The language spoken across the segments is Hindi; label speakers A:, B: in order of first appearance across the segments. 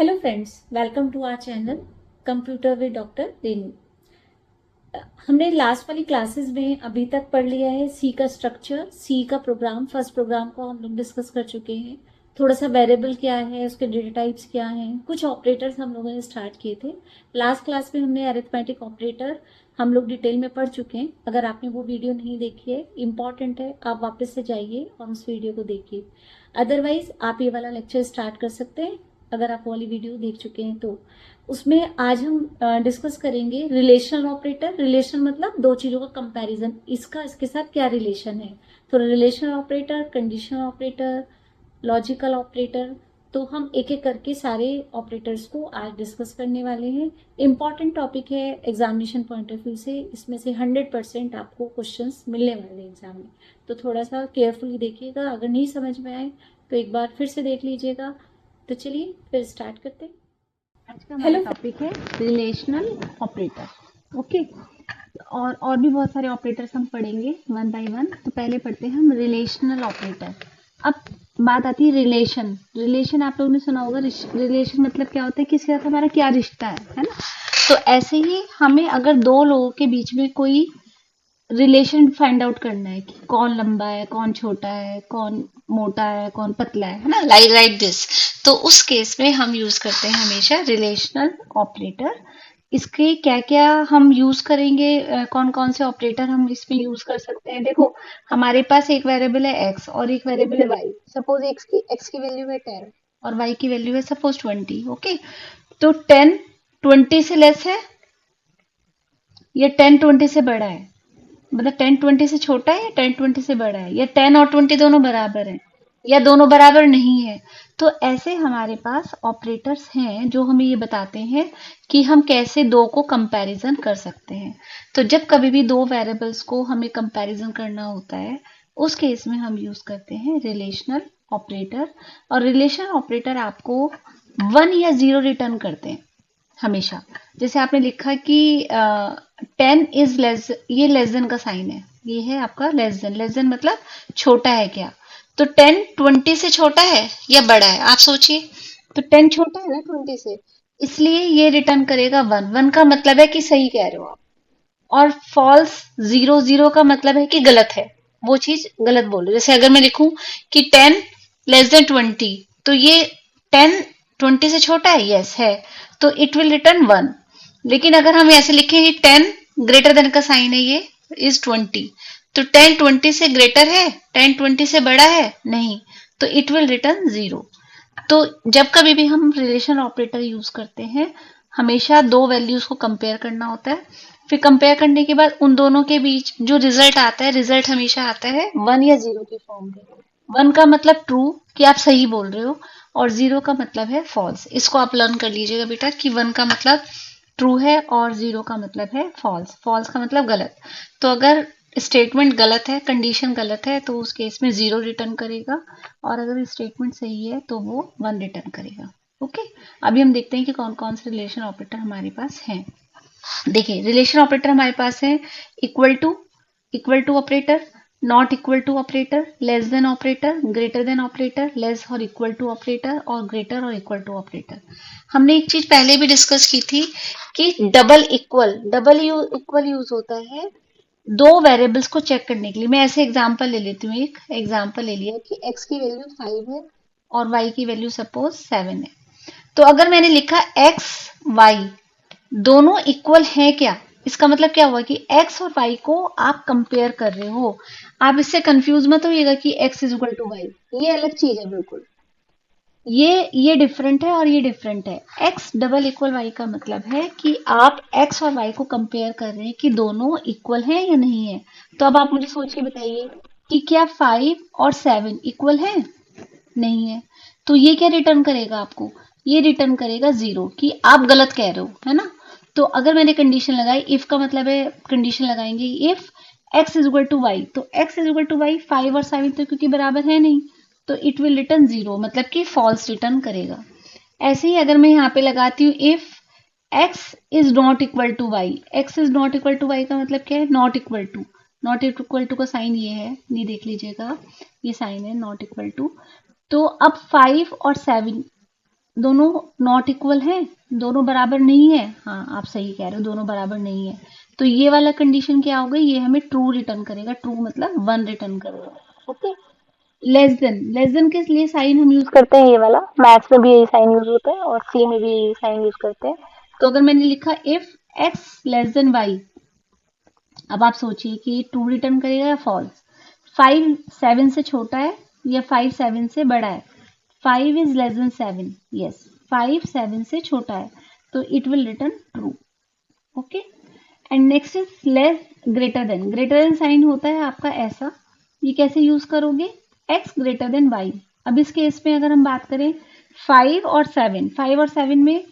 A: Hello friends, welcome to our channel computer with doctor Renu. हमने लास्ट वाली क्लासेस में अभी तक पढ़ लिया है सी का स्ट्रक्चर, सी का प्रोग्राम। फर्स्ट प्रोग्राम को हम लोग डिस्कस कर चुके हैं। थोड़ा सा वेरिएबल क्या है, उसके डेटा टाइप्स क्या हैं, कुछ ऑपरेटर्स हम लोगों ने स्टार्ट किए थे। लास्ट क्लास में हमने अरिथमेटिक ऑपरेटर हम लोग डिटेल में पढ़ चुके हैं। अगर आपने वो वीडियो नहीं देखी है, इम्पॉर्टेंट है, आप वापस से जाइए और उस वीडियो को देखिए। अदरवाइज आप ये वाला लेक्चर स्टार्ट कर सकते हैं अगर आप वाली वीडियो देख चुके हैं तो। उसमें आज हम डिस्कस करेंगे रिलेशनल ऑपरेटर। रिलेशन मतलब दो चीजों का कंपैरिजन, इसका इसके साथ क्या रिलेशन है। तो relational operator, conditional operator, logical operator, तो हम एक एक करके सारे ऑपरेटर्स को आज डिस्कस करने वाले हैं। इंपॉर्टेंट टॉपिक है एग्जामिनेशन पॉइंट ऑफ व्यू से। इसमें से 100% आपको क्वेश्चंस मिलने वाले एग्जाम में, तो थोड़ा सा केयरफुली देखिएगा। अगर नहीं समझ में आए तो एक बार फिर से देख लीजिएगा। तो चलिए फिर स्टार्ट करते हैं।
B: आज का हमारा टॉपिक है रिलेशनल ऑपरेटर। ओके, और भी बहुत सारे ऑपरेटर्स हम पढ़ेंगे वन बाय वन। तो पहले पढ़ते हैं हम रिलेशनल ऑपरेटर। अब बात आती है रिलेशन। रिलेशन आप लोगों ने सुना होगा। रिलेशन मतलब क्या होता है, किसी के साथ हमारा क्या रिश्ता है ना। तो ऐसे ही हमें अगर दो लोगों के बीच में कोई रिलेशन फाइंड आउट करना है कि कौन लंबा है, कौन छोटा है, कौन मोटा है, कौन पतला है ना, लाइक दिस। तो उस केस में हम यूज करते हैं हमेशा रिलेशनल ऑपरेटर। इसके क्या क्या हम यूज करेंगे, कौन कौन से ऑपरेटर हम इसमें यूज कर सकते हैं। देखो, हमारे पास एक वेरिएबल है एक्स और एक वेरिएबल है वाई। सपोज एक्स की वैल्यू है 10 और वाई की वैल्यू है सपोज 20। ओके, तो 10 20 से लेस है या 10 20 से बड़ा है, मतलब 10 20 से छोटा है या 10 20 से बड़ा है, या 10 और 20 दोनों बराबर हैं, या दोनों बराबर नहीं है। तो ऐसे हमारे पास ऑपरेटर्स हैं जो हमें ये बताते हैं कि हम कैसे दो को कंपैरिजन कर सकते हैं। तो जब कभी भी दो वेरिएबल्स को हमें कंपैरिजन करना होता है, उस केस में हम यूज करते हैं रिलेशनल ऑपरेटर। और रिलेशन ऑपरेटर आपको 1 या 0 रिटर्न करते हैं हमेशा। जैसे आपने लिखा कि 10 इज लेस, ये लेस देन का साइन है, ये है आपका लेस देन। लेस देन मतलब छोटा है क्या। तो 10 20 से छोटा है या बड़ा है, आप सोचिए। तो 10 छोटा है ना 20 से, इसलिए ये रिटर्न करेगा 1। 1 का मतलब है कि सही कह रहे हो आप। और फॉल्स 0, 0 का मतलब है कि गलत है, वो चीज गलत बोल रहे हो। जैसे अगर मैं लिखूं कि 10 लेस देन 20, तो ये 10 20 से छोटा है, यस है, तो इट विल रिटर्न 1। लेकिन अगर हम ऐसे लिखें कि 10 ग्रेटर देन का साइन है, ये इज 20, तो 10 20 से ग्रेटर है, 10 20 से बड़ा है नहीं, तो इट विल रिटर्न 0। तो जब कभी भी हम रिलेशन ऑपरेटर यूज करते हैं, हमेशा दो वैल्यूज को कंपेयर करना होता है। फिर कंपेयर करने के बाद उन दोनों के बीच जो रिजल्ट आता है, रिजल्ट हमेशा आता है 1 या 0 की फॉर्म में। 1 का मतलब ट्रू कि आप सही बोल रहे हो, और 0 का मतलब है फॉल्स। इसको आप लर्न कर लीजिएगा बेटा कि 1 का मतलब ट्रू है और 0 का मतलब है फॉल्स। फॉल्स का मतलब गलत। तो अगर स्टेटमेंट गलत है, कंडीशन गलत है, तो उस केस में 0 रिटर्न करेगा, और अगर स्टेटमेंट सही है तो वो 1 रिटर्न करेगा। ओके, अभी हम देखते हैं कि कौन कौन से रिलेशन ऑपरेटर हमारे पास हैं। देखिए, रिलेशन ऑपरेटर हमारे पास है equal to operator, not equal to operator, less than operator, greater than operator, less और इक्वल टू ऑपरेटर, और ग्रेटर और इक्वल टू ऑपरेटर। हमने एक चीज पहले भी डिस्कस की थी कि डबल इक्वल यूज होता है दो वेरिएबल्स को चेक करने के लिए। मैं ऐसे एग्जांपल ले लेती हूँ। एक एग्जांपल ले लिया कि x की वैल्यू 5 है और y की वैल्यू सपोज 7 है। तो अगर मैंने लिखा x y दोनों इक्वल हैं क्या, इसका मतलब क्या हुआ कि x और y को आप कंपेयर कर रहे हो। आप इससे कंफ्यूज मत होइएगा कि x is equal to y, ये अलग चीज है बिल्कुल। ये डिफरेंट है और ये डिफरेंट है। x डबल इक्वल y का मतलब है कि आप x और y को कंपेयर कर रहे हैं कि दोनों इक्वल हैं या नहीं है। तो अब आप मुझे सोच के बताइए कि क्या 5 और 7 इक्वल है, नहीं है। तो ये क्या रिटर्न करेगा आपको, ये रिटर्न करेगा 0 कि आप गलत कह रहे हो, है ना। तो अगर मैंने कंडीशन लगाई, इफ का मतलब है कंडीशन लगाएंगे if x is equal to y, तो x is equal to y, 5 और 7 तो क्योंकि बराबर है नहीं, तो इट विल रिटर्न 0, मतलब कि फॉल्स रिटर्न करेगा। ऐसे ही अगर मैं यहाँ पे लगाती हूँ if x is not equal to y, x is not equal to y का मतलब क्या है, not equal to. Not equal to का साइन ये है, ये देख लीजिएगा, ये साइन है नॉट इक्वल टू। तो अब 5 और 7 दोनों नॉट इक्वल है, दोनों बराबर नहीं है। हाँ आप सही कह रहे हो, दोनों बराबर नहीं है। तो ये वाला कंडीशन क्या हो गई, ये हमें ट्रू रिटर्न करेगा, ट्रू मतलब 1 रिटर्न करेगा। ओके। लेस देन के लिए साइन हम यूज करते हैं ये वाला, मैथ्स में भी यही साइन यूज होता है और सी में भी यही साइन यूज करते हैं। तो अगर मैंने लिखा if x less than y, अब आप सोचिए कि ट्रू रिटर्न करेगा या फॉल्स। 5 7 से छोटा है या 5 7 से बड़ा है। 5 इज लेस देन 7, यस 5 7 से छोटा है, तो it will return true. Okay. And next is less greater than sign होता है आपका ऐसा, ये कैसे यूज करोगे, x ग्रेटर देन y। अब इस केस में अगर हम बात करें 5 और 7 में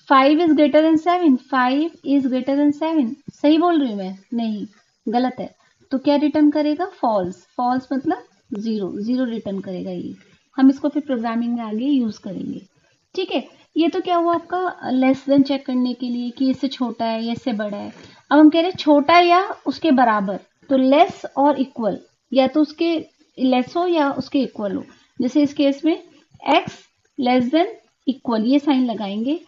B: 5 is greater then 7, 5 is greater then 7, सही बोल रही हूँ मैं, नहीं गलत है। तो क्या रिटर्न करेगा, फॉल्स। फॉल्स मतलब जीरो रिटर्न करेगा ये। हम इसको फिर प्रोग्रामिंग में आगे यूज करेंगे। ठीक है। ये तो क्या हुआ आपका लेस देन चेक करने के लिए कि इससे छोटा है या इससे बड़ा है। अब हम कह रहे हैं छोटा या उसके बराबर, तो लेस और इक्वल, या तो उसके लेस हो या उसके इक्वल हो। जैसे इस केस में x लेस देन इक्वल ये साइन लगाएंगे,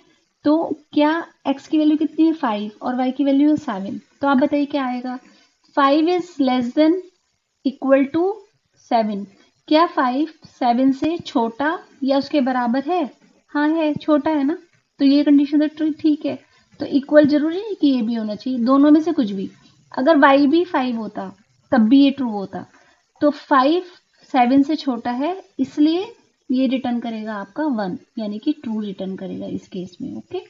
B: तो क्या x की वैल्यू कितनी है 5 और y की वैल्यू है 7, तो आप बताइए क्या आएगा। 5 is less than equal to 7, क्या 5 7 से छोटा या उसके बराबर है, हाँ है, छोटा है ना, तो ये कंडीशन तो ठीक है। तो इक्वल जरूरी है कि ये भी होना चाहिए, दोनों में से कुछ भी। अगर y भी 5 होता तब भी ये ट्रू होता। तो 5 7 से छोटा है, इसलिए ये रिटर्न करेगा आपका 1, यानी कि ट्रू रिटर्न करेगा इस केस में। ओके।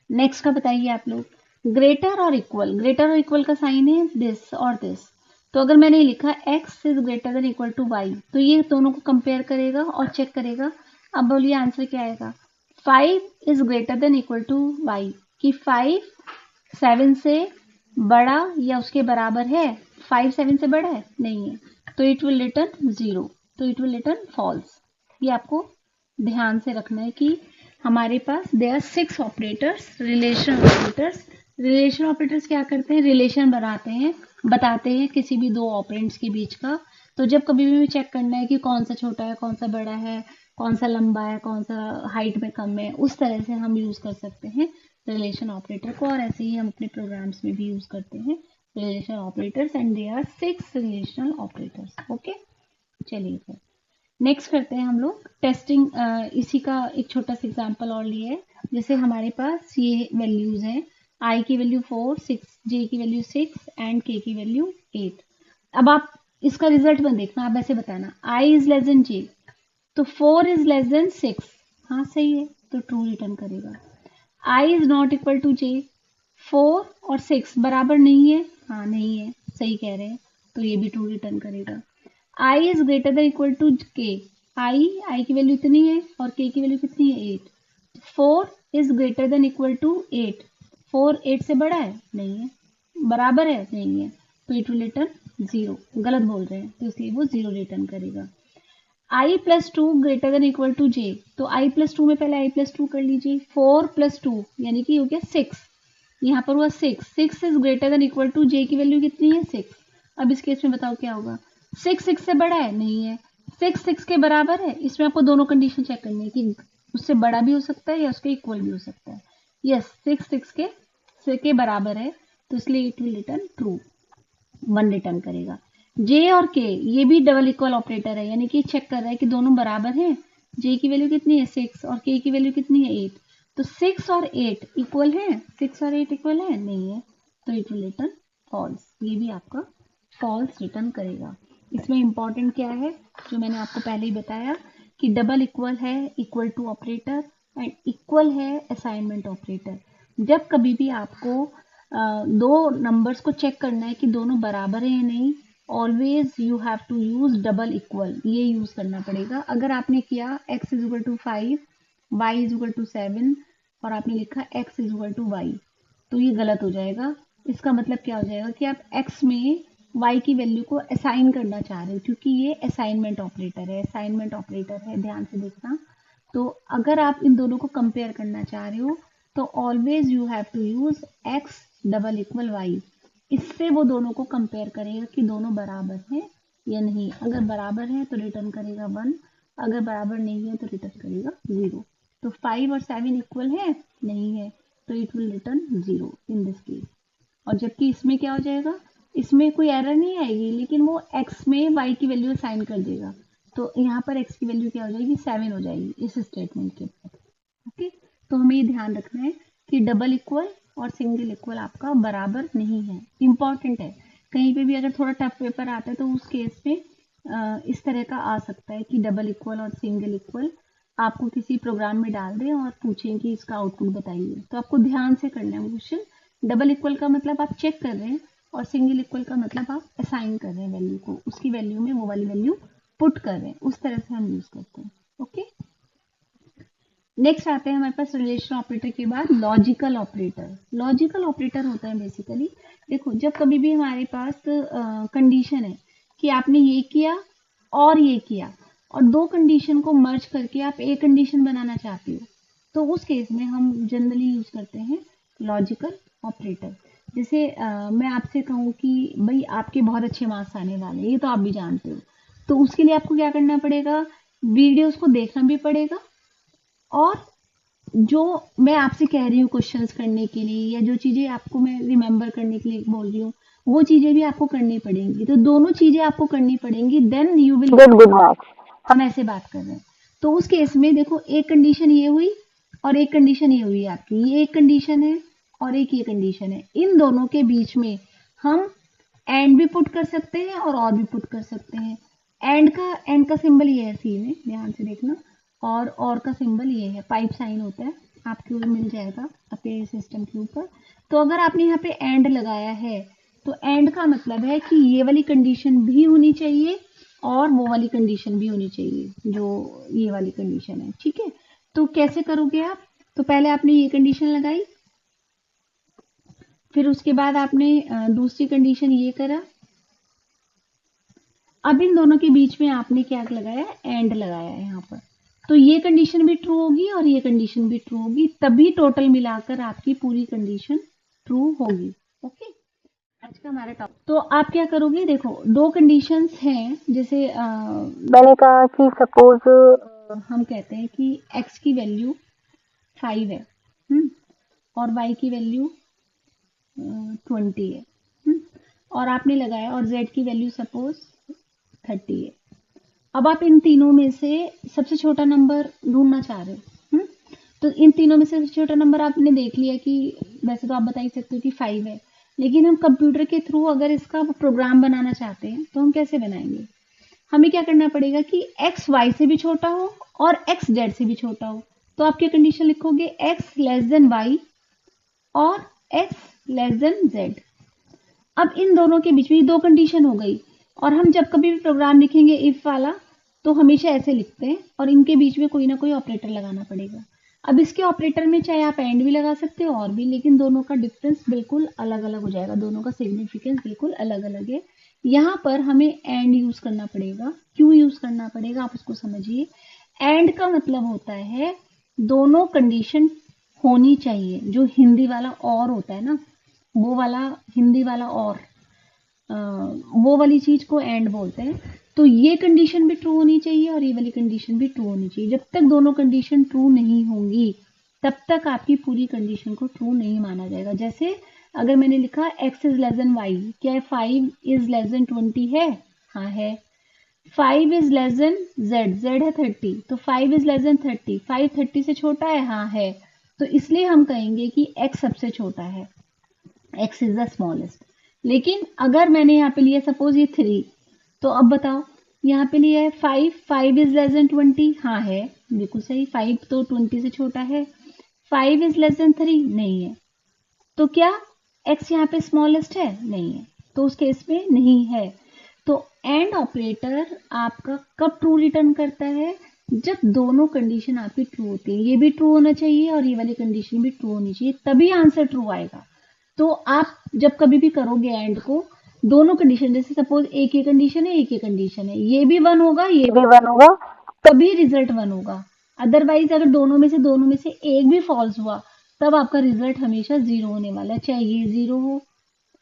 B: नेक्स्ट का बताइए आप लोग, ग्रेटर और इक्वल का साइन है दिस और दिस। तो अगर मैंने लिखा x is greater than equal to y, तो ये दोनों को कंपेयर करेगा और चेक करेगा। अब बोलिए आंसर क्या आएगा, 5 is greater than equal to y, कि 5 7 से बड़ा या उसके बराबर है। 5 7 से बड़ा है, नहीं है, तो इट विल रिटर्न 0, तो इट विल रिटर्न फॉल्स। ये आपको ध्यान से रखना है कि हमारे पास there are 6 operators, relation operators क्या करते हैं, रिलेशन बनाते हैं, बताते हैं किसी भी दो ऑपरेंड्स के बीच का। तो जब कभी भी चेक करना है कि कौन सा छोटा है कौन सा बड़ा है, कौन सा लंबा है कौन सा हाइट में कम है, उस तरह से हम यूज कर सकते हैं रिलेशन ऑपरेटर को। और ऐसे ही हम अपने प्रोग्राम्स में भी यूज करते हैं relation operators, and they are 6 relational operators. Okay, चलिए फिर नेक्स्ट करते हैं हम लोग टेस्टिंग। इसी का एक छोटा सा एग्जांपल और लिया है। जैसे हमारे पास ये वैल्यूज हैं, i की वैल्यू 4, 6, j की वैल्यू 6 एंड k की वैल्यू 8। अब आप इसका रिजल्ट मत देखना, आप ऐसे बताना i is less then j, तो 4 इज लेस देन 6, हाँ सही है, तो ट्रू रिटर्न करेगा। i is not equal to j, 4 और 6 बराबर नहीं है, हाँ नहीं है, सही कह रहे हैं, तो ये भी ट्रू रिटर्न करेगा। i is greater than equal to k, i की वैल्यू इतनी है और k की वैल्यू कितनी है 8। 4 is greater than equal to 8, 4 8 से बड़ा है, नहीं है, बराबर है, नहीं है, तो इट विल रिटर्न 0, गलत बोल रहे हैं, तो इसलिए वो 0 रिटर्न करेगा। i plus 2 greater than equal to j, तो i प्लस 2 में पहले i प्लस 2 कर लीजिए, 4 प्लस 2 यानी कि हो गया 6, यहाँ पर हुआ 6 is greater than equal to j की वैल्यू कितनी है 6। अब इस केस में बताओ क्या होगा, 6 से बड़ा है, नहीं है, 6 के बराबर है। इसमें आपको दोनों कंडीशन चेक करनी है कि उससे बड़ा भी हो सकता है या उसके इक्वल भी हो सकता है। यस 6 के बराबर है, तो इसलिए it will return true, 1 return करेगा। जे और के ये भी डबल इक्वल ऑपरेटर है, यानी कि चेक कर रहा है कि दोनों बराबर हैं। जे की वैल्यू कितनी है 6 और के की वैल्यू कितनी है 8, तो 6 और 8 इक्वल है, 6 और 8 इक्वल है, नहीं है, तो इट विल रिटर्न फॉल्स, ये भी आपका फॉल्स रिटर्न करेगा। इसमें इंपॉर्टेंट क्या है, जो मैंने आपको पहले ही बताया कि डबल इक्वल है equal to operator and equal है असाइनमेंट ऑपरेटर। जब कभी भी आपको दो नंबर्स को चेक करना है कि दोनों बराबर है या नहीं, always you have to use double equal, ये यूज करना पड़ेगा। अगर आपने किया x is equal to 5, y is equal to 7 और आपने लिखा x is equal to y, तो ये गलत हो जाएगा। इसका मतलब क्या हो जाएगा कि आप x में y की वैल्यू को असाइन करना चाह रहे हो, क्योंकि ये असाइनमेंट ऑपरेटर है, ध्यान से देखना। तो अगर आप इन दोनों को कंपेयर करना चाह रहे हो, तो always you have to use x double equal y। इससे वो दोनों को कंपेयर करेगा कि दोनों बराबर हैं या नहीं। अगर बराबर है तो रिटर्न करेगा 1, अगर बराबर नहीं है तो रिटर्न करेगा 0। तो 5 और 7 इक्वल है, नहीं है, तो it will return 0 in this case. और जबकि इसमें क्या हो जाएगा, इसमें कोई एरर नहीं आएगी, लेकिन वो x में y की वैल्यू असाइन कर देगा, तो यहाँ पर x की वैल्यू क्या हो जाएगी, 7 हो जाएगी इस स्टेटमेंट के बाद। ओके, तो हमें ये ध्यान रखना है कि डबल इक्वल और सिंगल इक्वल आपका बराबर नहीं है, इंपॉर्टेंट है। कहीं पे भी अगर थोड़ा टफ पेपर आता है तो उस केस में इस तरह का आ सकता है कि डबल इक्वल और सिंगल इक्वल आपको किसी प्रोग्राम में डाल दें और पूछें कि इसका आउटपुट बताइए, तो आपको ध्यान से करना है क्वेश्चन। डबल इक्वल का मतलब आप चेक कर रहे हैं और सिंगल इक्वल का मतलब आप असाइन कर रहे हैं वैल्यू को, उसकी वैल्यू में वो वाली वैल्यू पुट कर रहे हैं, उस तरह से हम यूज करते हैं। ओके, नेक्स्ट आते हैं हमारे पास रिलेशन ऑपरेटर के बाद लॉजिकल ऑपरेटर। लॉजिकल ऑपरेटर होता है बेसिकली, देखो जब कभी भी हमारे पास कंडीशन है कि आपने ये किया और ये किया और दो कंडीशन को मर्ज करके आप एक कंडीशन बनाना चाहते हो, तो उस केस में हम जनरली यूज करते हैं लॉजिकल ऑपरेटर। जैसे मैं आपसे कहूँ कि भाई आपके बहुत अच्छे मार्क्स आने वाले हैं, ये तो आप भी जानते हो, तो उसके लिए आपको क्या करना पड़ेगा, वीडियोस को देखना भी पड़ेगा, और जो मैं आपसे कह रही हूँ क्वेश्चंस करने के लिए या जो चीजें आपको मैं रिमेम्बर करने के लिए बोल रही हूँ, वो चीजें भी आपको करनी पड़ेंगी, तो दोनों चीजें आपको करनी पड़ेंगी, then you will get good marks. हम ऐसे बात कर रहे हैं। तो उस केस में देखो, एक कंडीशन ये हुई और एक कंडीशन ये हुई आपकी, ये एक कंडीशन है और एक ये कंडीशन है, इन दोनों के बीच में हम एंड भी पुट कर सकते हैं और भी पुट कर सकते हैं। एंड का सिंबल ये है सी में, ध्यान से देखना, और का सिंबल ये है, पाइप साइन होता है, आपको मिल जाएगा आपके सिस्टम के ऊपर। तो अगर आपने यहाँ पे एंड लगाया है, तो एंड का मतलब है कि ये वाली कंडीशन भी होनी चाहिए और वो वाली कंडीशन भी होनी चाहिए, जो ये वाली कंडीशन है, ठीक है। तो कैसे करोगे आप, तो पहले आपने ये कंडीशन लगाई, फिर उसके बाद आपने दूसरी कंडीशन ये करा, अब इन दोनों के बीच में आपने क्या लगाया, एंड लगाया है यहाँ पर, तो ये कंडीशन भी ट्रू होगी और ये कंडीशन भी ट्रू होगी, तभी टोटल मिलाकर आपकी पूरी कंडीशन ट्रू होगी। ओके, आज का हमारा टॉपिक, तो आप क्या करोगे, देखो दो कंडीशंस हैं, जैसे मैंने कहा कि सपोज हम कहते हैं कि x की वैल्यू 5 है, और y की वैल्यू 20 है, और आपने लगाया, और z की वैल्यू सपोज 30 है। अब आप इन तीनों में से सबसे छोटा नंबर ढूंढना चाह रहे हो, तो इन तीनों में से सबसे छोटा नंबर आपने देख लिया कि वैसे तो आप बता ही सकते हो कि 5 है, लेकिन हम कंप्यूटर के थ्रू अगर इसका प्रोग्राम बनाना चाहते हैं तो हम कैसे बनाएंगे, हमें क्या करना पड़ेगा कि x y से भी छोटा हो और x z से भी छोटा हो, तो आप क्या कंडीशन लिखोगे, x लेस देन y और x लेस देन z। अब इन दोनों के बीच में दो कंडीशन हो गई, और हम जब कभी भी प्रोग्राम लिखेंगे इफ वाला, तो हमेशा ऐसे लिखते हैं, और इनके बीच में कोई ना कोई ऑपरेटर लगाना पड़ेगा। अब इसके ऑपरेटर में चाहे आप एंड भी लगा सकते हो और भी, लेकिन दोनों का डिफरेंस बिल्कुल अलग अलग हो जाएगा, दोनों का सिग्निफिकेंस बिल्कुल अलग अलग है। यहाँ पर हमें एंड यूज करना पड़ेगा, क्यों यूज करना पड़ेगा आप उसको समझिए। एंड का मतलब होता है दोनों कंडीशन होनी चाहिए, जो हिंदी वाला और होता है ना, वो वाला हिंदी वाला और वो वाली चीज को एंड बोलते हैं। तो ये कंडीशन भी ट्रू होनी चाहिए और ये वाली कंडीशन भी ट्रू होनी चाहिए, जब तक दोनों कंडीशन ट्रू नहीं होंगी तब तक आपकी पूरी कंडीशन को ट्रू नहीं माना जाएगा। जैसे अगर मैंने लिखा x is less then y, क्या 5 इज लेस देन 20 है, हाँ है। 5 इज लेस देन z है 30, तो 5 इज लेस देन 30, 5 30 से छोटा है, हाँ है। तो इसलिए हम कहेंगे कि x सबसे छोटा है, x इज द स्मॉलेस्ट। लेकिन अगर मैंने यहाँ पे लिया सपोज ये 3, तो अब बताओ यहाँ पे लिया है 5 इज लेस देन 20, हाँ है, बिल्कुल सही, 5 तो 20 से छोटा है। 5 इज लेस देन 3 नहीं है, तो क्या x यहाँ पे स्मॉलेस्ट है, नहीं है, तो उस केस में नहीं है। तो एंड ऑपरेटर आपका कब ट्रू रिटर्न करता है, जब दोनों कंडीशन आपकी ट्रू होती है, ये भी ट्रू होना चाहिए और ये वाली कंडीशन भी ट्रू होनी चाहिए, तभी आंसर ट्रू आएगा। तो आप जब कभी भी करोगे एंड को, दोनों कंडीशन, जैसे सपोज एक ये कंडीशन है एक ये कंडीशन है, ये भी वन होगा ये भी वन होगा, तभी रिजल्ट वन होगा। अदरवाइज अगर दोनों में से एक भी फॉल्स हुआ, तब आपका रिजल्ट हमेशा जीरो होने वाला है, चाहे ये जीरो हो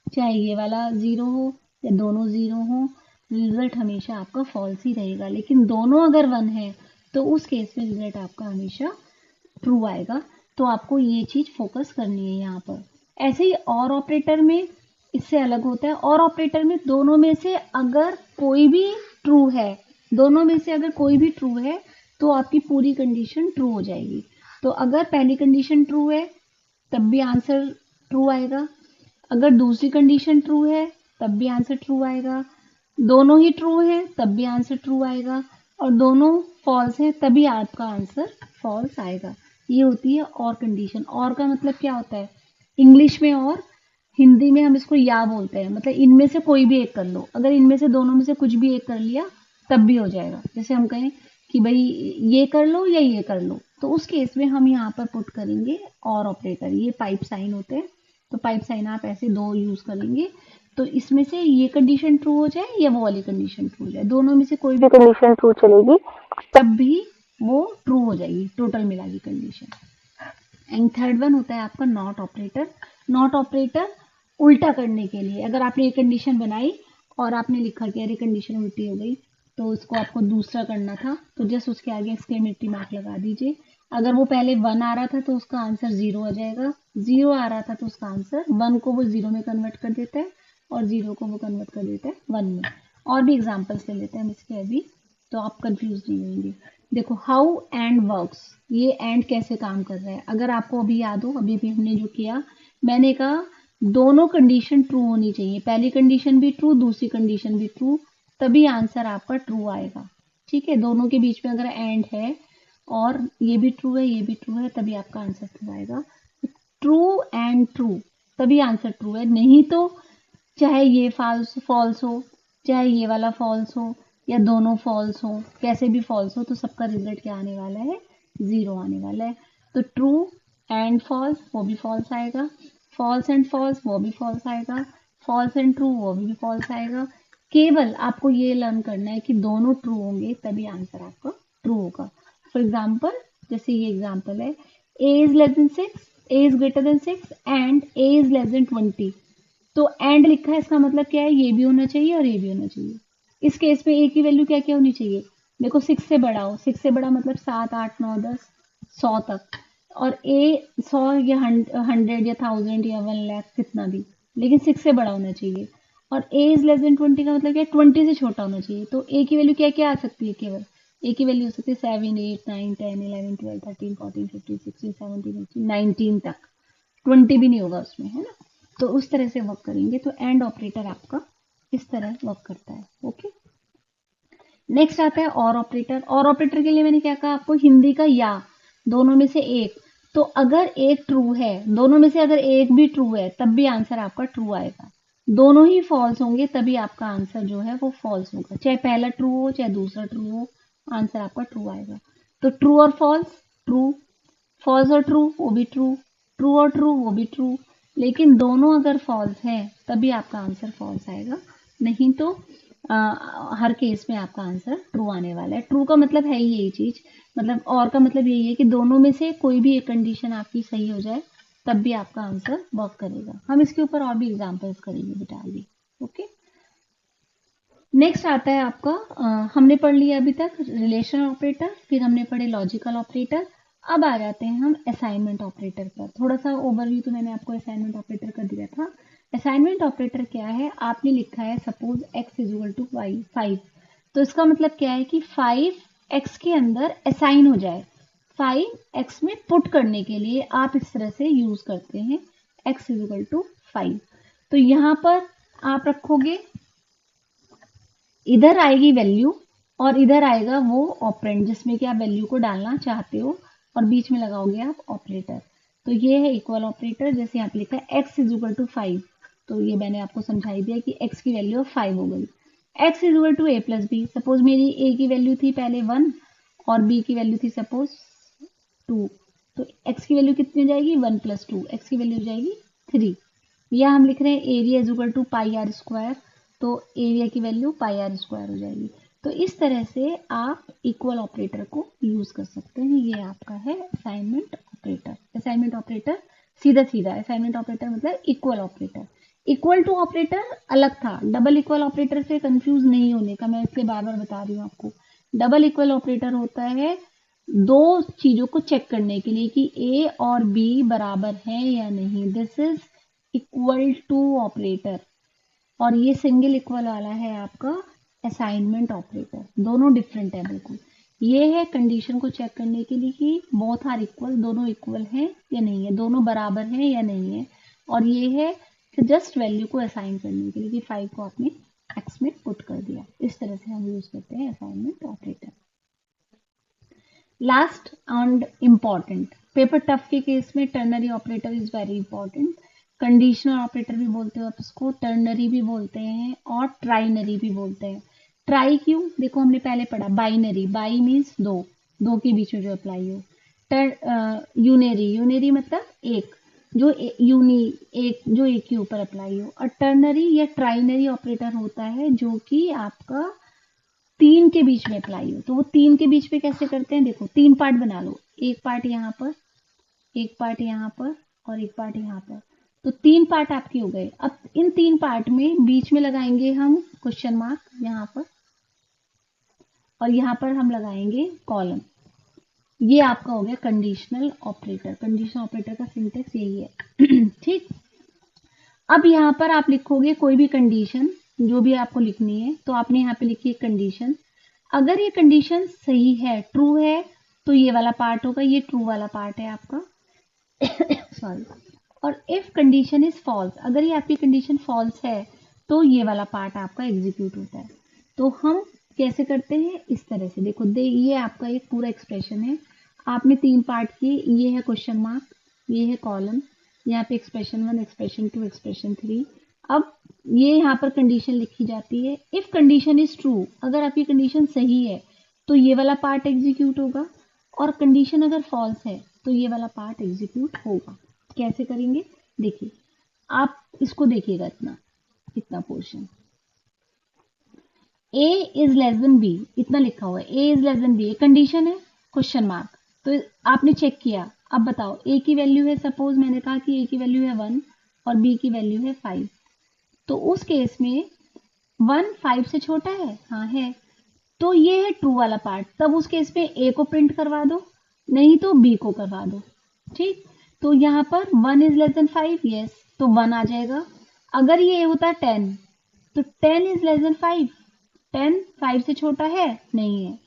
B: चाहे ये वाला जीरो हो या दोनों जीरो हो, रिजल्ट हमेशा आपका फॉल्स ही रहेगा। लेकिन दोनों अगर वन है तो उस केस में रिजल्ट आपका हमेशा ट्रू आएगा। तो आपको ये चीज फोकस करनी है यहाँ पर। ऐसे ही और ऑपरेटर में इससे अलग होता है। और ऑपरेटर में दोनों में से अगर कोई भी ट्रू है, दोनों में से अगर कोई भी ट्रू है तो आपकी पूरी कंडीशन ट्रू हो जाएगी। तो अगर पहली कंडीशन ट्रू है तब भी आंसर ट्रू आएगा, अगर दूसरी कंडीशन ट्रू है तब भी आंसर ट्रू आएगा, दोनों ही ट्रू है तब भी आंसर ट्रू आएगा, और दोनों फॉल्स है तभी आपका आंसर फॉल्स आएगा। ये होती है और कंडीशन। और का मतलब क्या होता है, इंग्लिश में और हिंदी में हम इसको या बोलते हैं, मतलब इनमें से कोई भी एक कर लो। अगर इनमें से दोनों में से कुछ भी एक कर लिया तब भी हो जाएगा। जैसे हम कहें कि भाई ये कर लो या ये कर लो, तो उस केस में हम यहाँ पर पुट करेंगे और ऑपरेटर। ये पाइप साइन होते हैं, तो पाइप साइन आप ऐसे दो यूज करेंगे। तो इसमें से ये कंडीशन ट्रू हो जाए या वो वाली कंडीशन ट्रू हो जाए, दोनों में से कोई भी कंडीशन ट्रू चलेगी तब भी वो ट्रू हो जाएगी, टोटल मिला के कंडीशन। एंड थर्ड वन होता है आपका नॉट ऑपरेटर। नॉट ऑपरेटर उल्टा करने के लिए, अगर आपने एक कंडीशन बनाई और आपने लिखा कि अरे कंडीशन उल्टी हो गई, तो उसको आपको दूसरा करना था, तो जस्ट उसके आगे एक्सक्लेमेटरी मार्क लगा दीजिए। अगर वो पहले 1 आ रहा था तो उसका आंसर 0 आ जाएगा, 0 आ रहा था तो उसका आंसर 1 को वो 0 में कन्वर्ट कर देता है और 0 को वो कन्वर्ट कर देता है 1 में। और भी एग्जाम्पल्स ले लेते हैं हम इसके अभी, तो आप कंफ्यूज नहीं होंगे। देखो हाउ एंड वर्क्स, ये एंड कैसे काम कर रहा है। अगर आपको अभी याद हो, अभी भी हमने जो किया, मैंने कहा दोनों कंडीशन ट्रू होनी चाहिए, पहली कंडीशन भी ट्रू दूसरी कंडीशन भी ट्रू, तभी आंसर आपका ट्रू आएगा। ठीक है, दोनों के बीच में अगर एंड है और ये भी ट्रू है ये भी ट्रू है तभी आपका आंसर ट्रू आएगा। ट्रू एंड ट्रू तभी आंसर ट्रू है, नहीं तो चाहे ये फॉल्स फॉल्स हो, चाहे ये वाला फॉल्स हो, या दोनों फॉल्स हो, कैसे भी फॉल्स हो, तो सबका रिजल्ट क्या आने वाला है, 0 आने वाला है। तो ट्रू एंड फॉल्स वो भी फॉल्स आएगा, फॉल्स एंड फॉल्स वो भी फॉल्स आएगा, फॉल्स एंड ट्रू वो भी फॉल्स आएगा। केवल आपको ये लर्न करना है कि दोनों ट्रू होंगे तभी आंसर आपका ट्रू होगा। फॉर एग्जाम्पल, जैसे ये एग्जाम्पल है, A is less than 6, A is greater than 6 and A is less than 20। तो एंड लिखा है, इसका मतलब क्या है, ये भी होना चाहिए और ये भी होना चाहिए। इस केस में ए की वैल्यू क्या क्या होनी चाहिए, देखो 6 से बड़ा हो, 6 से बड़ा मतलब 7 8 9 10 100 तक, और ए 100 या 100 या 1000 या 1 लाख कितना भी, लेकिन 6 से बड़ा होना चाहिए। और ए इज लेस देन 20 का मतलब क्या है, 20 से छोटा होना चाहिए। तो ए की वैल्यू क्या क्या आ सकती है, केवल ए की वैल्यू हो सकती है 7 8 9 10 11 12 13 14 15 16 17 18 19 तक, 20 भी नहीं होगा उसमें, है ना। तो उस तरह से वर्क करेंगे। तो एंड ऑपरेटर आपका इस तरह वर्क करता है। ओके, नेक्स्ट आता है और ऑपरेटर। और ऑपरेटर के लिए मैंने क्या कहा आपको, हिंदी का या, दोनों में से एक। तो अगर एक ट्रू है, दोनों में से अगर एक भी ट्रू है तब भी आंसर आपका ट्रू आएगा, दोनों ही फॉल्स होंगे तभी आपका आंसर जो है वो फॉल्स होगा। चाहे पहला ट्रू हो चाहे दूसरा ट्रू हो, आंसर आपका ट्रू आएगा। तो ट्रू और फॉल्स ट्रू, फॉल्स और ट्रू वो भी ट्रू, ट्रू और ट्रू वो भी ट्रू, लेकिन दोनों अगर फॉल्स है तभी आपका आंसर फॉल्स आएगा, नहीं तो हर केस में आपका आंसर ट्रू आने वाला है। ट्रू का मतलब है ही यही चीज, मतलब और का मतलब यही है कि दोनों में से कोई भी एक कंडीशन आपकी सही हो जाए तब भी आपका आंसर वर्क करेगा। हम इसके ऊपर और भी एग्जांपल्स करेंगे बेटा आगे। ओके, नेक्स्ट आता है आपका हमने पढ़ लिया अभी तक रिलेशनल ऑपरेटर, फिर हमने पढ़े लॉजिकल ऑपरेटर। अब आ जाते हैं हम असाइनमेंट ऑपरेटर पर। थोड़ा सा ओवरव्यू तो मैंने आपको असाइनमेंट ऑपरेटर का दिया था। असाइनमेंट ऑपरेटर क्या है, आपने लिखा है suppose x is equal to 5, तो इसका मतलब क्या है कि 5 x के अंदर असाइन हो जाए, 5 x में पुट करने के लिए आप इस तरह से यूज करते हैं x इज इक्वल टू 5। तो यहाँ पर आप रखोगे, इधर आएगी वैल्यू और इधर आएगा वो ऑपरेंड जिसमें कि आप वैल्यू को डालना चाहते हो, और बीच में लगाओगे आप ऑपरेटर। तो ये है इक्वल ऑपरेटर। जैसे यहाँ पे लिखा है x इज इक्वल टू 5, तो ये मैंने आपको समझाई दिया कि x की वैल्यू 5 हो गई। x is equal to a plus b, suppose मेरी a की वैल्यू थी पहले 1 और b की वैल्यू थी सपोज 2, तो x की वैल्यू कितनी हो जाएगी 1 प्लस 2, x की वैल्यू हो जाएगी 3। या हम लिख रहे हैं area is equal to pi r square, तो एरिया की वैल्यू पाई आर स्क्वायर हो जाएगी। तो इस तरह से आप इक्वल ऑपरेटर को यूज कर सकते हैं। ये आपका है असाइनमेंट ऑपरेटर। असाइनमेंट ऑपरेटर सीधा सीधा, असाइनमेंट ऑपरेटर मतलब equal operator. Equal to operator अलग था, डबल इक्वल ऑपरेटर से कंफ्यूज नहीं होने का, मैं इसलिए बार बार बता रही हूँ आपको। डबल इक्वल ऑपरेटर होता है दो चीजों को चेक करने के लिए कि ए और बी बराबर है या नहीं। This is equal to operator, और ये सिंगल इक्वल वाला है आपका असाइनमेंट ऑपरेटर। दोनों डिफरेंट है बिल्कुल। ये है कंडीशन को चेक करने के लिए कि बोथ आर इक्वल, दोनों इक्वल है या नहीं है, दोनों बराबर है या नहीं है। और ये है कि जस्ट वैल्यू को असाइन करने के लिए कि 5 को आपने एक्स में पुट कर दिया। इस तरह से हम यूज करते हैं assignment operator. Last and important, paper tough के केस में ternary operator is very important. Conditional operator भी बोलते हो आप इसको, टर्नरी भी बोलते हैं और ट्राइनरी भी बोलते हैं। ट्राई क्यों, देखो हमने पहले पढ़ा बाइनरी, बाई मीन्स दो, दो के बीच में जो अप्लाई हो। यूनेरी, यूनेरी मतलब एक, जो यूनी एक, जो एक के ऊपर अप्लाई हो। और टर्नरी या ट्राइनरी ऑपरेटर होता है जो कि आपका तीन के बीच में अप्लाई हो। तो वो तीन के बीच में कैसे करते हैं, देखो तीन पार्ट बना लो, एक पार्ट यहाँ पर, एक पार्ट यहाँ पर और एक पार्ट यहाँ पर। तो तीन पार्ट आपके हो गए। अब इन तीन पार्ट में बीच में लगाएंगे हम क्वेश्चन मार्क यहाँ पर, और यहाँ पर हम लगाएंगे कॉलम। ये आपका हो गया कंडीशनल ऑपरेटर। कंडीशनल ऑपरेटर का सिंटेक्स यही है। ठीक। अब यहाँ पर आप लिखोगे कोई भी कंडीशन, जो भी आपको लिखनी है, तो आपने यहाँ पे लिखी है कंडीशन। अगर ये कंडीशन सही है, ट्रू है, तो ये वाला पार्ट होगा, ये ट्रू वाला पार्ट है आपका। सॉरी। और इफ कंडीशन इज फॉल्स, अगर ये आपकी कंडीशन फॉल्स है, तो ये वाला पार्ट आपका एग्जीक्यूट होता है। तो हम कैसे करते हैं, इस तरह से देखो, ये आपका एक पूरा एक्सप्रेशन है। आपने तीन पार्ट किए, ये है क्वेश्चन मार्क, ये है कॉलम, यहाँ पे एक्सप्रेशन 1, एक्सप्रेशन 2, एक्सप्रेशन 3। अब ये यहाँ पर कंडीशन लिखी जाती है। इफ कंडीशन इज ट्रू, अगर आपकी कंडीशन सही है तो ये वाला पार्ट एग्जीक्यूट होगा, और कंडीशन अगर फॉल्स है तो ये वाला पार्ट एग्जीक्यूट होगा। कैसे करेंगे, देखिए आप इसको देखिएगा, इतना इतना portion, A is less than B, इतना लिखा हुआ है, A is less than B, condition है, क्वेश्चन मार्क। तो आपने चेक किया, अब बताओ ए की वैल्यू है, सपोज मैंने कहा कि ए की वैल्यू है 1 और बी की वैल्यू है 5। तो उस केस में 1 5 से छोटा है, हाँ है, तो ये है ट्रू वाला पार्ट। तब उस केस में ए को प्रिंट करवा दो, नहीं तो बी को करवा दो। ठीक। तो यहाँ पर 1 इज लेस देन 5, यस, तो 1 आ जाएगा। अगर ये होता 10, तो 10 इज लेस देन 5, 10 5 से छोटा है, नहीं है,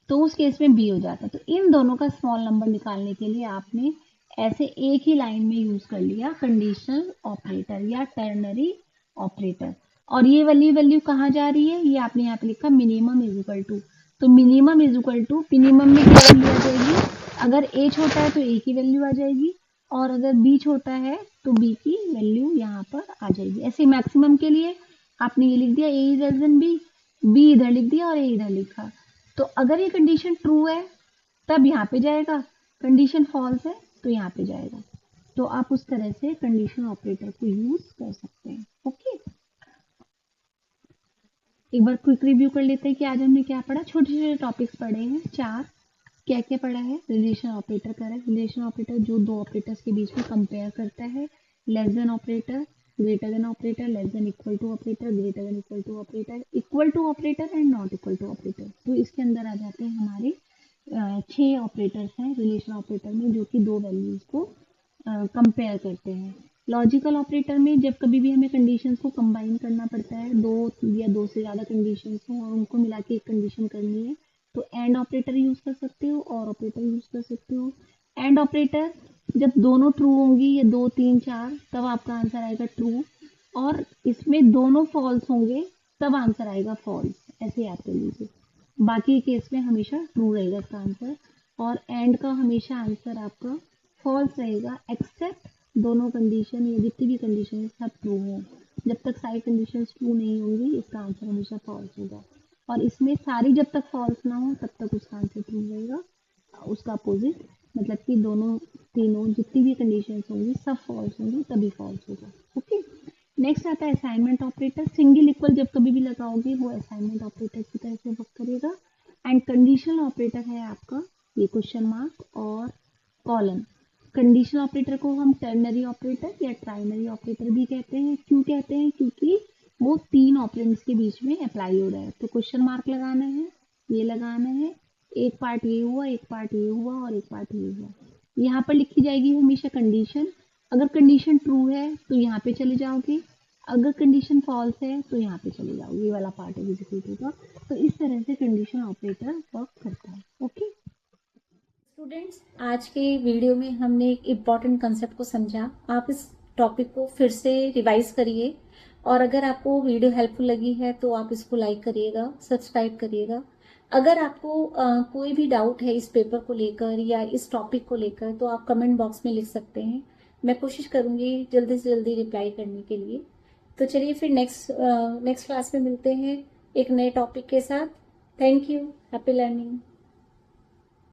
B: तो उस केस में बी हो जाता। तो इन दोनों का स्मॉल नंबर निकालने के लिए आपने ऐसे एक ही लाइन में यूज कर लिया कंडीशनल ऑपरेटर या टर्नरी ऑपरेटर। और ये वाली वैल्यू कहाँ जा रही है, ये आपने यहाँ पे लिखा मिनिमम इज इक्वल टू। तो minimum is equal to, minimum में क्या वैल्यू आ जाएगी, अगर ए छोटा है तो ए की वैल्यू आ जाएगी, और अगर बी छोटा है तो बी की वैल्यू यहाँ पर आ जाएगी। ऐसे मैक्सिमम के लिए आपने ये लिख दिया A is less than B, B इधर लिख दिया और ए इधर लिखा। तो अगर ये कंडीशन ट्रू है तब यहाँ पे जाएगा, कंडीशन फॉल्स है तो यहाँ पे जाएगा। तो आप उस तरह से कंडीशन ऑपरेटर को यूज कर सकते हैं। ओके, एक बार क्विक रिव्यू कर लेते हैं कि आज हमने क्या पढ़ा। छोटे छोटे टॉपिक्स पढ़े हैं, चार। क्या क्या पढ़ा है, रिलेशन ऑपरेटर करा है। रिलेशन ऑपरेटर जो दो ऑपरेटर्स के बीच में कंपेयर करता है। Less than operator, greater than operator, less than equal to operator, greater than equal to operator, equal to operator and not equal to operator. तो इसके अंदर आ जाते हैं हमारे 6 ऑपरेटर्स हैं रिलेशन ऑपरेटर में, जो कि दो वैल्यूज को कंपेयर करते हैं। लॉजिकल ऑपरेटर में जब कभी भी हमें कंडीशंस को कंबाइन करना पड़ता है, दो या दो से ज़्यादा कंडीशंस हो और उनको मिला के एक कंडीशन करनी है, तो एंड ऑपरेटर यूज कर सकते हो और ऑपरेटर यूज कर सकते हो। एंड ऑपरेटर जब दोनों ट्रू होंगी, या 2 3 4, तब आपका आंसर आएगा ट्रू, और इसमें दोनों फॉल्स होंगे तब आंसर आएगा फॉल्स। ऐसे याद कर लीजिए। बाकी केस में हमेशा ट्रू रहेगा इसका आंसर, और एंड का हमेशा आंसर आपका फॉल्स रहेगा, एक्सेप्ट दोनों कंडीशन या जितनी भी कंडीशन है सब ट्रू हो। जब तक सारी कंडीशन ट्रू नहीं होंगी इसका आंसर हमेशा फॉल्स होगा, और इसमें सारी जब तक फॉल्स ना हो तब तक उसका आंसर ट्रू रहेगा। उसका अपोजिट मतलब कि दोनों तीनों जितनी भी कंडीशन होंगी सब फॉल्स होंगी तभी फॉल्स होगा। ओके, नेक्स्ट आता है असाइनमेंट ऑपरेटर। सिंगल इक्वल जब कभी भी लगाओगे वो असाइनमेंट ऑपरेटर की तरह से वर्क करेगा। एंड कंडीशनल ऑपरेटर है आपका ये क्वेश्चन मार्क और कॉलन। कंडीशनल ऑपरेटर को हम टर्नरी ऑपरेटर या ट्राइनरी ऑपरेटर भी कहते हैं। क्यों कहते हैं, क्योंकि वो तीन ऑपरेंड्स के बीच में अप्लाई हो रहा है। तो क्वेश्चन मार्क लगाना है, ये लगाना है, एक पार्ट ये हुआ, एक पार्ट ये हुआ और एक पार्ट ये हुआ। यहाँ पर लिखी जाएगी हमेशा कंडीशन। अगर कंडीशन ट्रू है तो यहाँ पे चले जाओगे, अगर कंडीशन फॉल्स है तो यहाँ पे चले जाओगे, ये वाला पार्ट एग्जीक्यूट होगा। तो इस तरह से कंडीशन ऑपरेटर वर्क करता है। ओके
A: स्टूडेंट्स, आज के वीडियो में हमने एक इम्पॉर्टेंट कंसेप्ट को समझा। आप इस टॉपिक को फिर से रिवाइज करिए, और अगर आपको वीडियो हेल्पफुल लगी है तो आप इसको लाइक करिएगा, सब्सक्राइब करिएगा। अगर आपको कोई भी डाउट है इस पेपर को लेकर या इस टॉपिक को लेकर तो आप कमेंट बॉक्स में लिख सकते हैं। मैं कोशिश करूंगी जल्दी से जल्दी रिप्लाई करने के लिए। तो चलिए फिर नेक्स्ट क्लास में मिलते हैं एक नए टॉपिक के साथ। Thank you. Happy learning.